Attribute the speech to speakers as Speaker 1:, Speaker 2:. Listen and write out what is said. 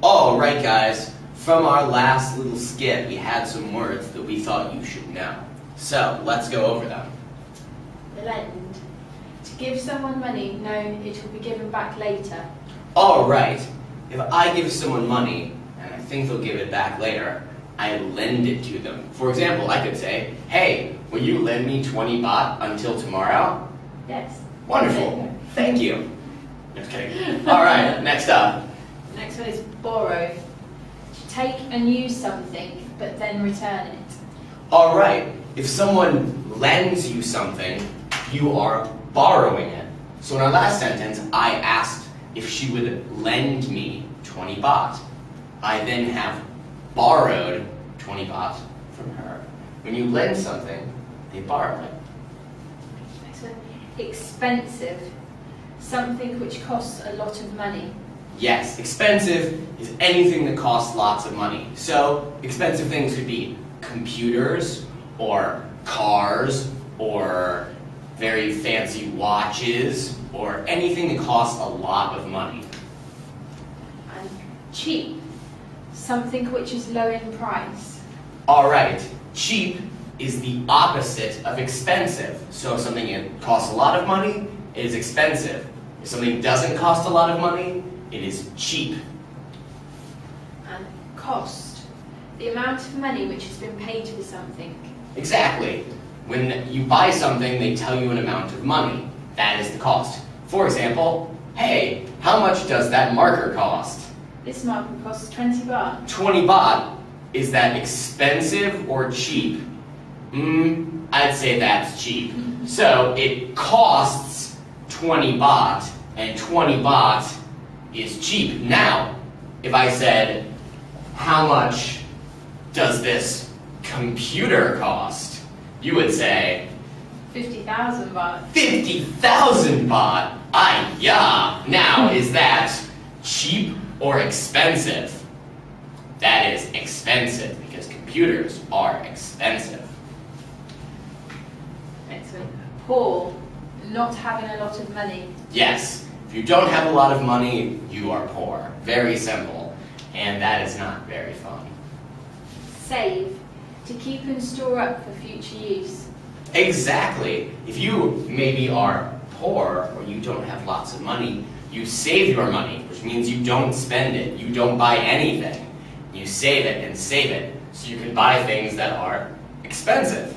Speaker 1: Alright guys, from our last little skit we had some words that we thought you should know. So, let's go over them.
Speaker 2: Lend. To give someone money knowing it will be given back later.
Speaker 1: Alright, if I give someone money and I think they'll give it back later, I lend it to them. For example, I could say, hey, will you lend me 20 baht until tomorrow?
Speaker 2: Yes.
Speaker 1: Wonderful, thank you. Just kidding. Alright, next up.
Speaker 2: Next one is borrow. To take and use something, but then return it.
Speaker 1: Alright, if someone lends you something, you are borrowing it. So in our last sentence, I asked if she would lend me 20 baht. I then have borrowed 20 baht from her. When you lend something, they borrow it.
Speaker 2: Next one, expensive. Something which costs a lot of money.
Speaker 1: Yes, expensive is anything that costs lots of money. So expensive things could be computers, or cars, or very fancy watches, or anything that costs a lot of money.
Speaker 2: And cheap. Something which is low in price.
Speaker 1: Alright, cheap is the opposite of expensive. So if something costs a lot of money, it is expensive. If something doesn't cost a lot of money, it is cheap.
Speaker 2: And cost. The amount of money which has been paid for something.
Speaker 1: Exactly. When you buy something, they tell you an amount of money. That is the cost. For example, hey, how much does that marker cost?
Speaker 2: This marker costs 20 baht.
Speaker 1: 20 baht. Is that expensive or cheap? I'd say that's cheap. So it costs 20 baht, and 20 baht is cheap. Now, if I said, how much does this computer cost? You would say,
Speaker 2: 50,000 baht.
Speaker 1: 50,000 baht? Ay-ya! Now, is that cheap or expensive? That is expensive, because computers are expensive.
Speaker 2: Next one. Poor. Not having a lot of money.
Speaker 1: Yes, if you don't have a lot of money, you are poor. Very simple. And that is not very fun.
Speaker 2: Save. To keep and store up for future use.
Speaker 1: Exactly. If you maybe are poor or you don't have lots of money, you save your money, which means you don't spend it. You don't buy anything. You save it and save it so you can buy things that are expensive.